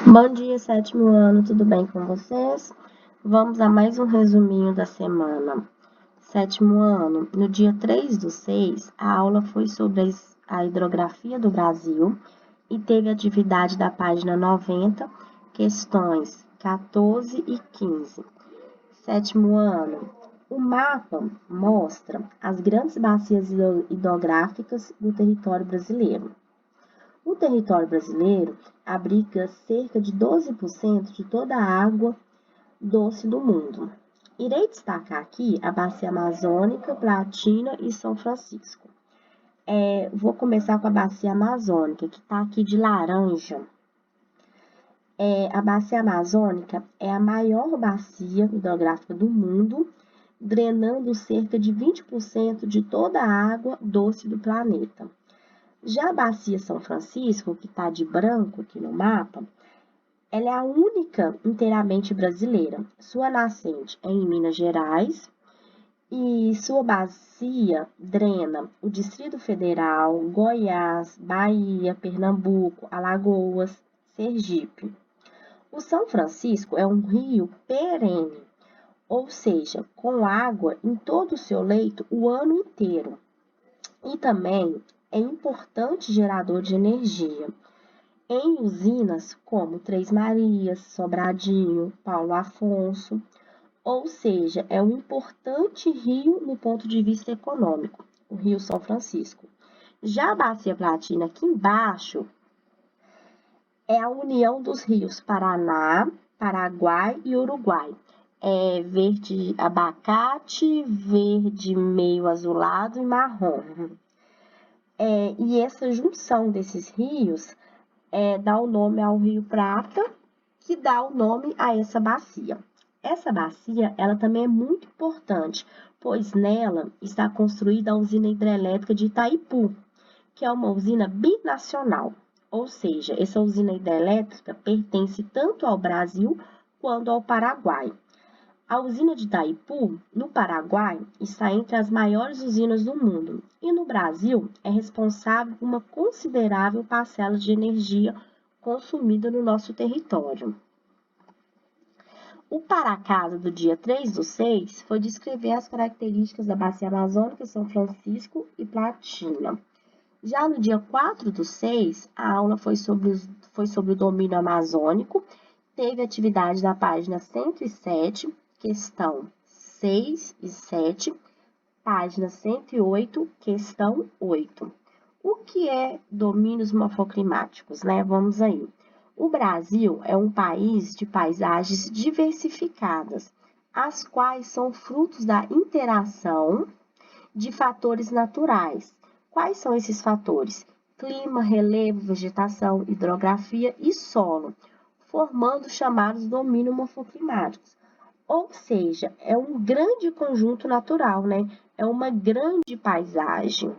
Bom dia, sétimo ano, tudo bem com vocês? Vamos a mais um resuminho da semana. Sétimo ano, no dia 3/6, a aula foi sobre a hidrografia do Brasil e teve atividade da página 90, questões 14 e 15. Sétimo ano, o mapa mostra as grandes bacias hidrográficas do território brasileiro. O território brasileiro abriga cerca de 12% de toda a água doce do mundo. Irei destacar aqui a Bacia Amazônica, Platina e São Francisco. Vou começar com a Bacia Amazônica, que está aqui de laranja. A Bacia Amazônica é a maior bacia hidrográfica do mundo, drenando cerca de 20% de toda a água doce do planeta. Já a Bacia São Francisco, que está de branco aqui no mapa, ela é a única inteiramente brasileira. Sua nascente é em Minas Gerais e sua bacia drena o Distrito Federal, Goiás, Bahia, Pernambuco, Alagoas, Sergipe. O São Francisco é um rio perene, ou seja, com água em todo o seu leito o ano inteiro. E também é importante gerador de energia em usinas como Três Marias, Sobradinho, Paulo Afonso, ou seja, é um importante rio no ponto de vista econômico, o Rio São Francisco. Já a Bacia Platina, aqui embaixo, é a união dos rios Paraná, Paraguai e Uruguai. É verde abacate, verde meio azulado e marrom. E essa junção desses rios dá o nome ao Rio Prata, que dá o nome a essa bacia. Essa bacia, ela também é muito importante, pois nela está construída a usina hidrelétrica de Itaipu, que é uma usina binacional, ou seja, essa usina hidrelétrica pertence tanto ao Brasil quanto ao Paraguai. A usina de Itaipu, no Paraguai, está entre as maiores usinas do mundo e no Brasil é responsável por uma considerável parcela de energia consumida no nosso território. O para-casa do dia 3/6 foi descrever as características da Bacia Amazônica, São Francisco e Platina. Já no dia 4/6, a aula foi sobre o domínio amazônico, teve atividade da página 107, questão 6 e 7, página 108, questão 8. O que é domínios morfoclimáticos, né? Vamos aí. O Brasil é um país de paisagens diversificadas, as quais são frutos da interação de fatores naturais. Quais são esses fatores? Clima, relevo, vegetação, hidrografia e solo, formando chamados domínios morfoclimáticos. Ou seja, é um grande conjunto natural, né? É uma grande paisagem.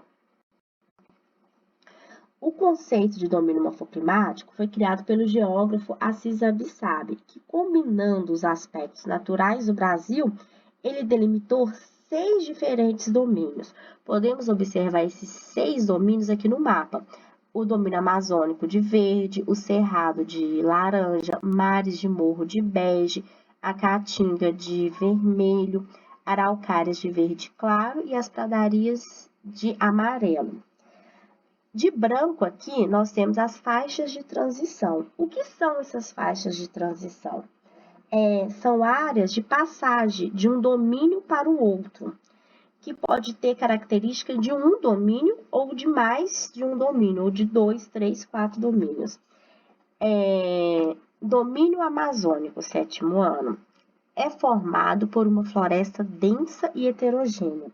O conceito de domínio morfoclimático foi criado pelo geógrafo Assis Abissab, que, combinando os aspectos naturais do Brasil, ele delimitou 6 diferentes domínios. Podemos observar esses 6 domínios aqui no mapa. O domínio amazônico de verde, o cerrado de laranja, mares de morro de bege, a caatinga de vermelho, araucárias de verde claro e as pradarias de amarelo. De branco aqui, nós temos as faixas de transição. O que são essas faixas de transição? São áreas de passagem de um domínio para o outro, que pode ter característica de um domínio ou de mais de um domínio, ou de 2, 3, 4 domínios. Domínio amazônico, sétimo ano, é formado por uma floresta densa e heterogênea,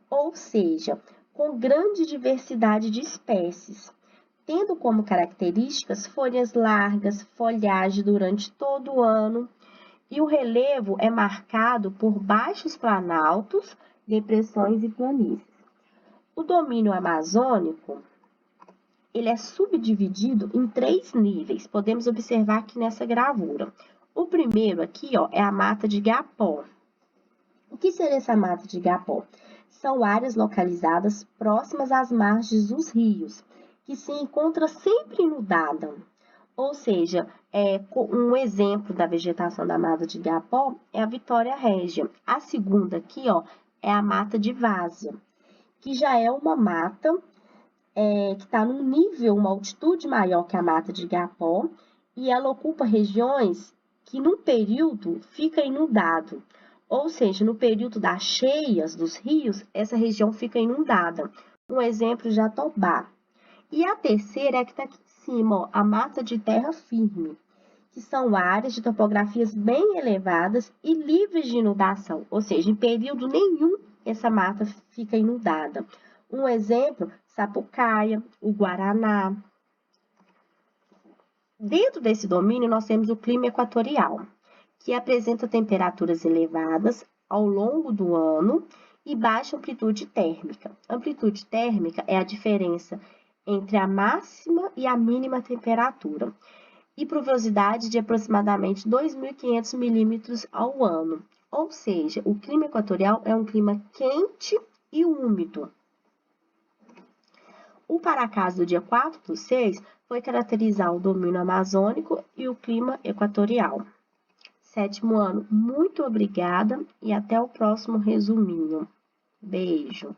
ou seja, com grande diversidade de espécies, tendo como características folhas largas, folhagem durante todo o ano, e o relevo é marcado por baixos planaltos, depressões e planícies. O domínio amazônico, ele é subdividido em 3 níveis, podemos observar aqui nessa gravura. O primeiro aqui, é a mata de igapó. O que seria essa mata de igapó? São áreas localizadas próximas às margens dos rios, que se encontra sempre inundada. Ou seja, um exemplo da vegetação da mata de igapó é a Vitória Régia. A segunda aqui, ó, é a mata de várzea, que já é uma mata que está num nível, uma altitude maior que a mata de igapó, e ela ocupa regiões que, num período, fica inundado. Ou seja, no período das cheias dos rios, essa região fica inundada. Um exemplo, Jatobá. E a terceira é a que está aqui em cima, ó, a mata de terra firme, que são áreas de topografias bem elevadas e livres de inundação, ou seja, em período nenhum essa mata fica inundada. Um exemplo, Sapucaia, o Guaraná. Dentro desse domínio, nós temos o clima equatorial, que apresenta temperaturas elevadas ao longo do ano e baixa amplitude térmica. Amplitude térmica é a diferença entre a máxima e a mínima temperatura, e pluviosidade de aproximadamente 2.500 milímetros ao ano. Ou seja, o clima equatorial é um clima quente e úmido. O Paracás do dia 4/6 foi caracterizar o domínio amazônico e o clima equatorial. 7º ano, muito obrigada e até o próximo resuminho. Beijo!